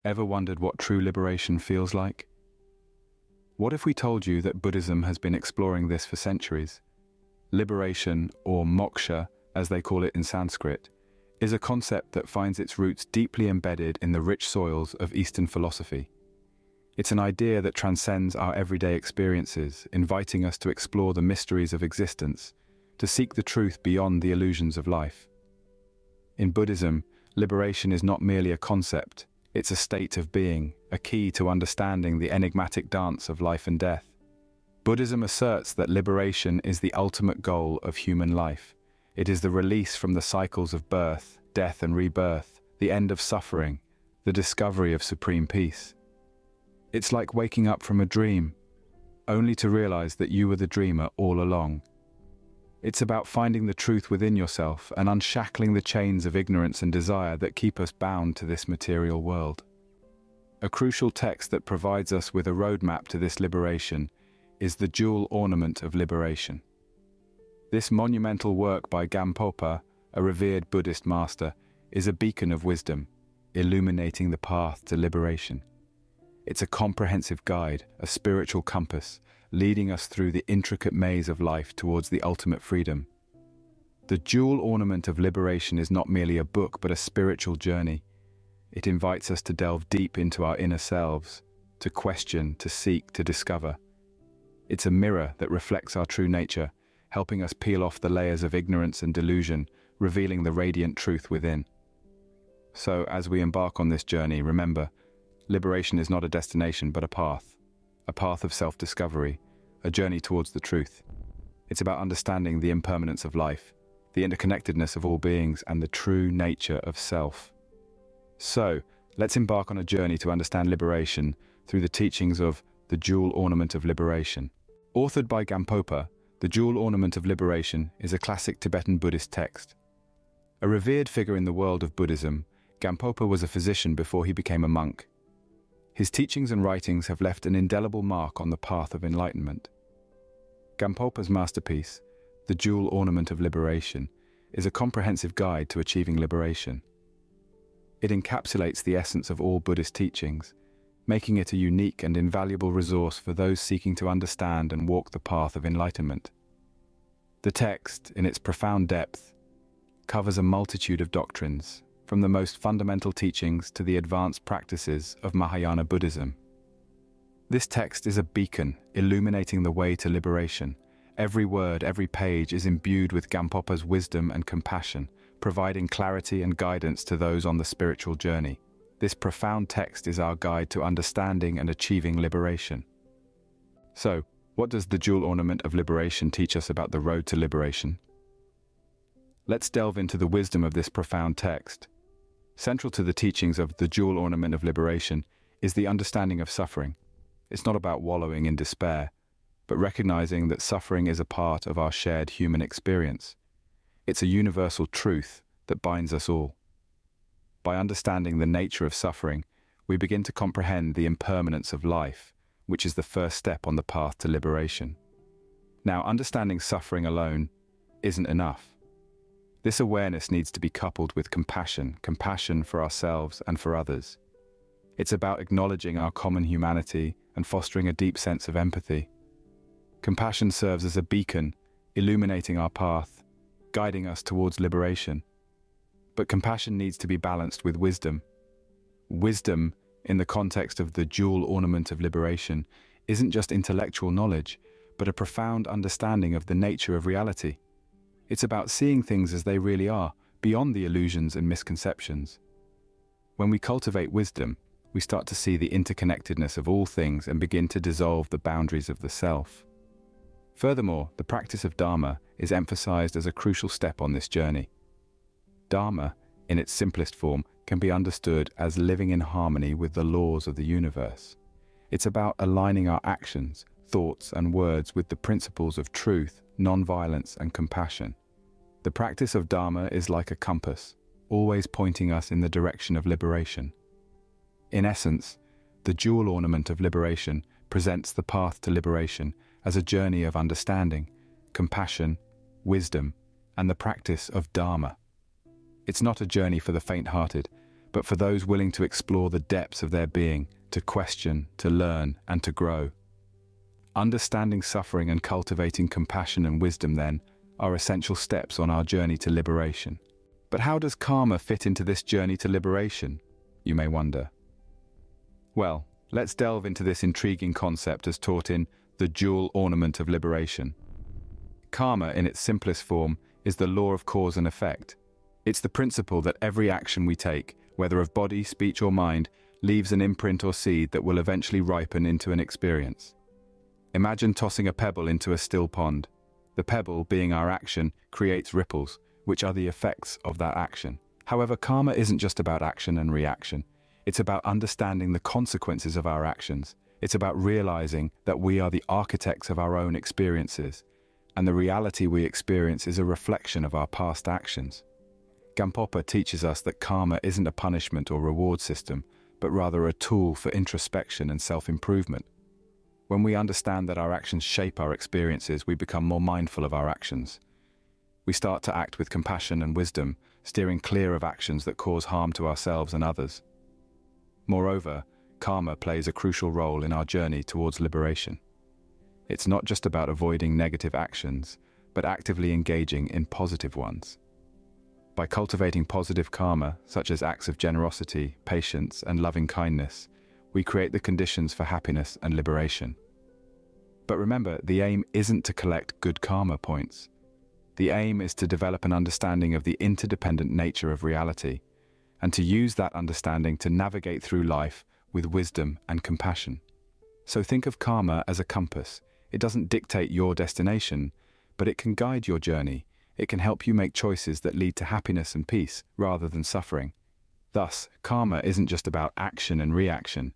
Ever wondered what true liberation feels like? What if we told you that Buddhism has been exploring this for centuries? Liberation, or moksha, as they call it in Sanskrit, is a concept that finds its roots deeply embedded in the rich soils of Eastern philosophy. It's an idea that transcends our everyday experiences, inviting us to explore the mysteries of existence, to seek the truth beyond the illusions of life. In Buddhism, liberation is not merely a concept, it's a state of being, a key to understanding the enigmatic dance of life and death. Buddhism asserts that liberation is the ultimate goal of human life. It is the release from the cycles of birth, death and rebirth, the end of suffering, the discovery of supreme peace. It's like waking up from a dream, only to realize that you were the dreamer all along. It's about finding the truth within yourself and unshackling the chains of ignorance and desire that keep us bound to this material world. A crucial text that provides us with a roadmap to this liberation is the Jewel Ornament of Liberation. This monumental work by Gampopa, a revered Buddhist master, is a beacon of wisdom, illuminating the path to liberation. It's a comprehensive guide, a spiritual compass, leading us through the intricate maze of life towards the ultimate freedom. The Jewel Ornament of Liberation is not merely a book, but a spiritual journey. It invites us to delve deep into our inner selves, to question, to seek, to discover. It's a mirror that reflects our true nature, helping us peel off the layers of ignorance and delusion, revealing the radiant truth within. So, as we embark on this journey, remember, liberation is not a destination but a path of self-discovery, a journey towards the truth. It's about understanding the impermanence of life, the interconnectedness of all beings, and the true nature of self. So, let's embark on a journey to understand liberation through the teachings of the Jewel Ornament of Liberation. Authored by Gampopa, the Jewel Ornament of Liberation is a classic Tibetan Buddhist text. A revered figure in the world of Buddhism, Gampopa was a physician before he became a monk. His teachings and writings have left an indelible mark on the path of enlightenment. Gampopa's masterpiece, the Jewel Ornament of Liberation, is a comprehensive guide to achieving liberation. It encapsulates the essence of all Buddhist teachings, making it a unique and invaluable resource for those seeking to understand and walk the path of enlightenment. The text, in its profound depth, covers a multitude of doctrines, from the most fundamental teachings to the advanced practices of Mahayana Buddhism. This text is a beacon illuminating the way to liberation. Every word, every page is imbued with Gampopa's wisdom and compassion, providing clarity and guidance to those on the spiritual journey. This profound text is our guide to understanding and achieving liberation. So, what does the Jewel Ornament of Liberation teach us about the road to liberation? Let's delve into the wisdom of this profound text. Central to the teachings of the Jewel Ornament of Liberation is the understanding of suffering. It's not about wallowing in despair, but recognizing that suffering is a part of our shared human experience. It's a universal truth that binds us all. By understanding the nature of suffering, we begin to comprehend the impermanence of life, which is the first step on the path to liberation. Now, understanding suffering alone isn't enough. This awareness needs to be coupled with compassion for ourselves and for others. It's about acknowledging our common humanity and fostering a deep sense of empathy. Compassion serves as a beacon, illuminating our path, guiding us towards liberation. But compassion needs to be balanced with wisdom. Wisdom, in the context of the Jewel Ornament of Liberation, isn't just intellectual knowledge, but a profound understanding of the nature of reality. It's about seeing things as they really are, beyond the illusions and misconceptions. When we cultivate wisdom, we start to see the interconnectedness of all things and begin to dissolve the boundaries of the self. Furthermore, the practice of Dharma is emphasized as a crucial step on this journey. Dharma, in its simplest form, can be understood as living in harmony with the laws of the universe. It's about aligning our actions, thoughts, and words with the principles of truth, non-violence, and compassion. The practice of Dharma is like a compass, always pointing us in the direction of liberation. In essence, the Jewel Ornament of Liberation presents the path to liberation as a journey of understanding, compassion, wisdom, and the practice of Dharma. It's not a journey for the faint-hearted, but for those willing to explore the depths of their being, to question, to learn, and to grow. Understanding suffering and cultivating compassion and wisdom, then, are essential steps on our journey to liberation. But how does karma fit into this journey to liberation, you may wonder? Well, let's delve into this intriguing concept as taught in The Jewel Ornament of Liberation. Karma, in its simplest form, is the law of cause and effect. It's the principle that every action we take, whether of body, speech, or mind, leaves an imprint or seed that will eventually ripen into an experience. Imagine tossing a pebble into a still pond. The pebble, being our action, creates ripples, which are the effects of that action. However, karma isn't just about action and reaction. It's about understanding the consequences of our actions. It's about realizing that we are the architects of our own experiences, and the reality we experience is a reflection of our past actions. Gampopa teaches us that karma isn't a punishment or reward system, but rather a tool for introspection and self-improvement. When we understand that our actions shape our experiences, we become more mindful of our actions. We start to act with compassion and wisdom, steering clear of actions that cause harm to ourselves and others. Moreover, karma plays a crucial role in our journey towards liberation. It's not just about avoiding negative actions, but actively engaging in positive ones. By cultivating positive karma, such as acts of generosity, patience, and loving kindness, we create the conditions for happiness and liberation. But remember, the aim isn't to collect good karma points. The aim is to develop an understanding of the interdependent nature of reality, and to use that understanding to navigate through life with wisdom and compassion. So think of karma as a compass. It doesn't dictate your destination, but it can guide your journey. It can help you make choices that lead to happiness and peace, rather than suffering. Thus, karma isn't just about action and reaction.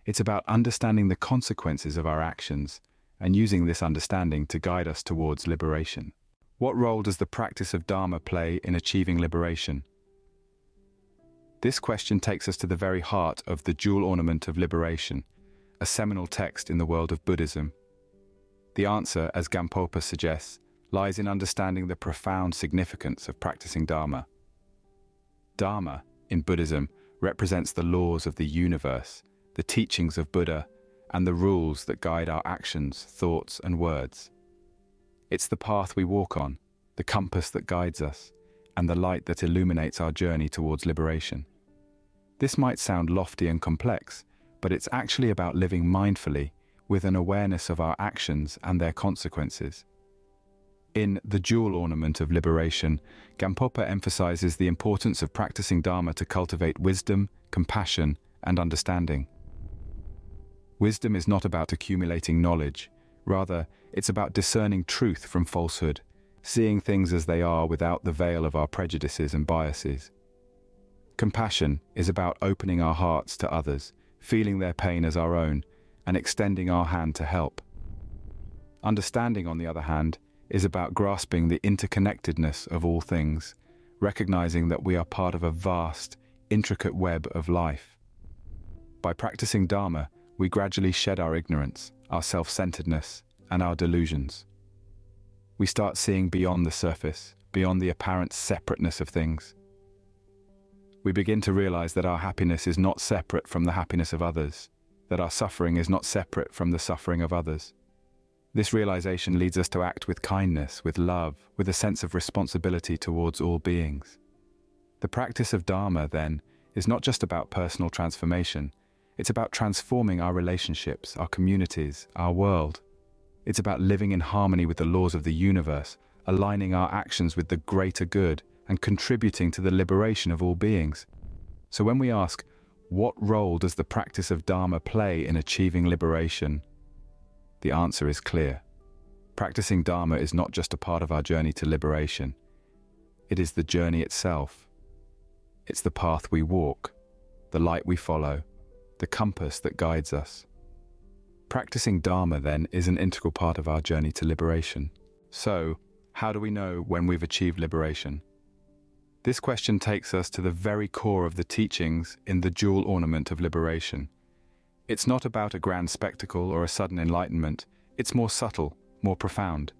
It's about understanding the consequences of our actions, and using this understanding to guide us towards liberation. What role does the practice of Dharma play in achieving liberation? This question takes us to the very heart of The Jewel Ornament of Liberation, a seminal text in the world of Buddhism. The answer, as Gampopa suggests, lies in understanding the profound significance of practicing Dharma. Dharma, in Buddhism, represents the laws of the universe, the teachings of Buddha, and the rules that guide our actions, thoughts, and words. It's the path we walk on, the compass that guides us, and the light that illuminates our journey towards liberation. This might sound lofty and complex, but it's actually about living mindfully, with an awareness of our actions and their consequences. In The Jewel Ornament of Liberation, Gampopa emphasizes the importance of practicing Dharma to cultivate wisdom, compassion, and understanding. Wisdom is not about accumulating knowledge. Rather, it's about discerning truth from falsehood, seeing things as they are without the veil of our prejudices and biases. Compassion is about opening our hearts to others, feeling their pain as our own, and extending our hand to help. Understanding, on the other hand, is about grasping the interconnectedness of all things, recognizing that we are part of a vast, intricate web of life. By practicing Dharma, we gradually shed our ignorance, our self-centeredness, and our delusions. We start seeing beyond the surface, beyond the apparent separateness of things. We begin to realize that our happiness is not separate from the happiness of others, that our suffering is not separate from the suffering of others. This realization leads us to act with kindness, with love, with a sense of responsibility towards all beings. The practice of Dharma, then, is not just about personal transformation. It's about transforming our relationships, our communities, our world. It's about living in harmony with the laws of the universe, aligning our actions with the greater good, and contributing to the liberation of all beings. So when we ask, what role does the practice of Dharma play in achieving liberation? The answer is clear. Practicing Dharma is not just a part of our journey to liberation. It is the journey itself. It's the path we walk, the light we follow, the compass that guides us. Practicing Dharma, then, is an integral part of our journey to liberation. So, how do we know when we've achieved liberation? This question takes us to the very core of the teachings in The Jewel Ornament of Liberation. It's not about a grand spectacle or a sudden enlightenment. It's more subtle, more profound.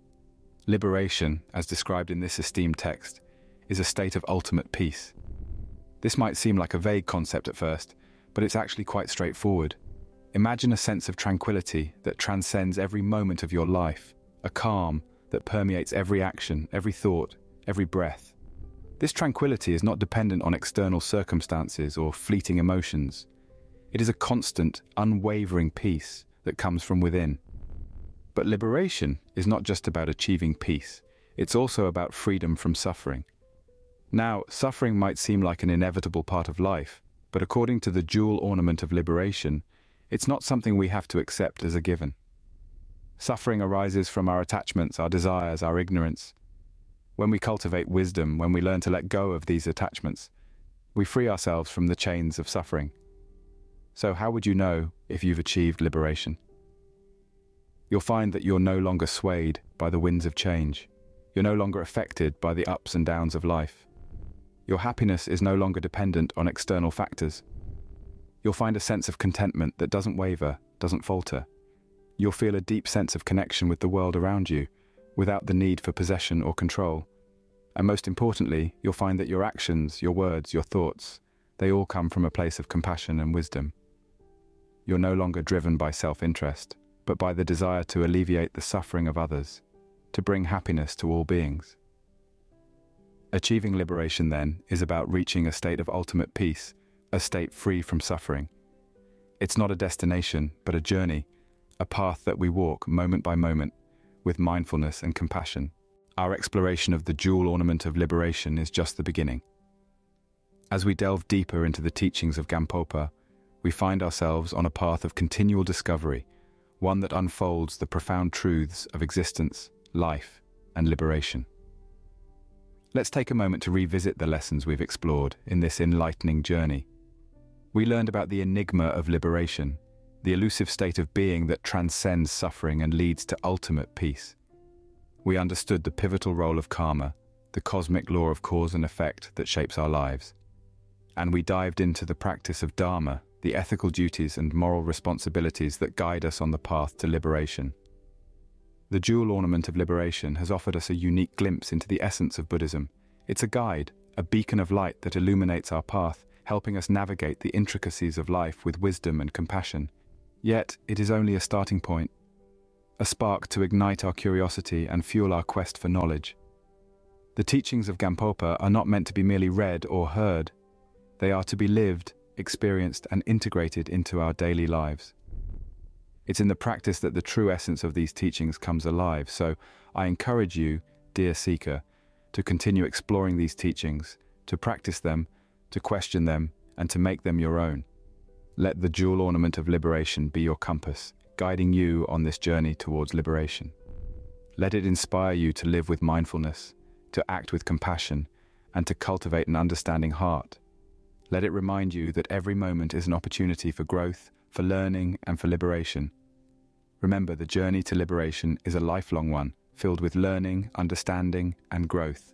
Liberation, as described in this esteemed text, is a state of ultimate peace. This might seem like a vague concept at first, but it's actually quite straightforward. Imagine a sense of tranquility that transcends every moment of your life, a calm that permeates every action, every thought, every breath. This tranquility is not dependent on external circumstances or fleeting emotions. It is a constant, unwavering peace that comes from within. But liberation is not just about achieving peace, it's also about freedom from suffering. Now, suffering might seem like an inevitable part of life, but according to the jewel ornament of liberation, it's not something we have to accept as a given. Suffering arises from our attachments, our desires, our ignorance. When we cultivate wisdom, when we learn to let go of these attachments, we free ourselves from the chains of suffering. So how would you know if you've achieved liberation? You'll find that you're no longer swayed by the winds of change. You're no longer affected by the ups and downs of life. Your happiness is no longer dependent on external factors. You'll find a sense of contentment that doesn't waver, doesn't falter. You'll feel a deep sense of connection with the world around you, without the need for possession or control. And most importantly, you'll find that your actions, your words, your thoughts, they all come from a place of compassion and wisdom. You're no longer driven by self-interest, but by the desire to alleviate the suffering of others, to bring happiness to all beings. Achieving liberation, then, is about reaching a state of ultimate peace, a state free from suffering. It's not a destination, but a journey, a path that we walk moment by moment, with mindfulness and compassion. Our exploration of the jewel ornament of liberation is just the beginning. As we delve deeper into the teachings of Gampopa, we find ourselves on a path of continual discovery, one that unfolds the profound truths of existence, life, and liberation. Let's take a moment to revisit the lessons we've explored in this enlightening journey. We learned about the enigma of liberation, the elusive state of being that transcends suffering and leads to ultimate peace. We understood the pivotal role of karma, the cosmic law of cause and effect that shapes our lives. And we dived into the practice of Dharma, the ethical duties and moral responsibilities that guide us on the path to liberation. The jewel ornament of liberation has offered us a unique glimpse into the essence of Buddhism. It's a guide, a beacon of light that illuminates our path, helping us navigate the intricacies of life with wisdom and compassion. Yet, it is only a starting point, a spark to ignite our curiosity and fuel our quest for knowledge. The teachings of Gampopa are not meant to be merely read or heard. They are to be lived, experienced, and integrated into our daily lives. It's in the practice that the true essence of these teachings comes alive, so I encourage you, dear seeker, to continue exploring these teachings, to practice them, to question them, and to make them your own. Let the jewel ornament of liberation be your compass, guiding you on this journey towards liberation. Let it inspire you to live with mindfulness, to act with compassion, and to cultivate an understanding heart. Let it remind you that every moment is an opportunity for growth, for learning, and for liberation. Remember, the journey to liberation is a lifelong one, filled with learning, understanding, and growth.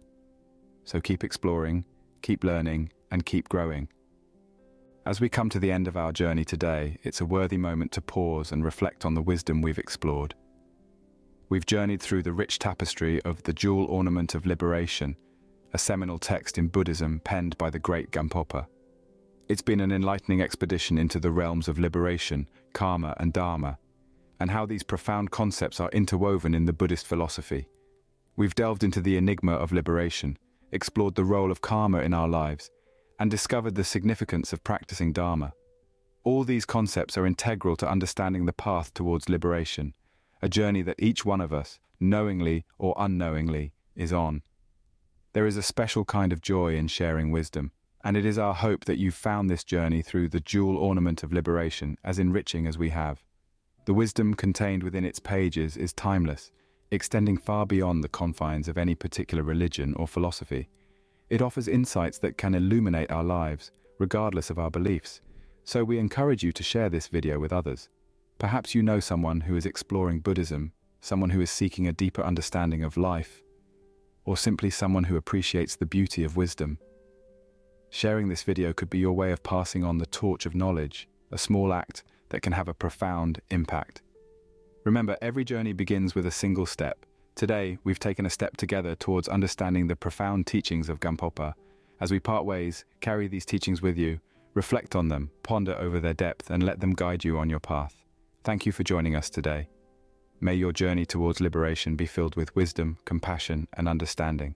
So keep exploring, keep learning, and keep growing. As we come to the end of our journey today, it's a worthy moment to pause and reflect on the wisdom we've explored. We've journeyed through the rich tapestry of the jewel ornament of liberation, a seminal text in Buddhism penned by the great Gampopa. It's been an enlightening expedition into the realms of liberation, karma, and dharma, and how these profound concepts are interwoven in the Buddhist philosophy. We've delved into the enigma of liberation, explored the role of karma in our lives, and discovered the significance of practicing Dharma. All these concepts are integral to understanding the path towards liberation, a journey that each one of us, knowingly or unknowingly, is on. There is a special kind of joy in sharing wisdom, and it is our hope that you've found this journey through the jewel ornament of liberation as enriching as we have. The wisdom contained within its pages is timeless, extending far beyond the confines of any particular religion or philosophy. It offers insights that can illuminate our lives, regardless of our beliefs. So we encourage you to share this video with others. Perhaps you know someone who is exploring Buddhism, someone who is seeking a deeper understanding of life, or simply someone who appreciates the beauty of wisdom. Sharing this video could be your way of passing on the torch of knowledge, a small act that can have a profound impact. Remember, every journey begins with a single step. Today, we've taken a step together towards understanding the profound teachings of Gampopa, As we part ways, carry these teachings with you, reflect on them, ponder over their depth, and let them guide you on your path. Thank you for joining us today. May your journey towards liberation be filled with wisdom, compassion, and understanding.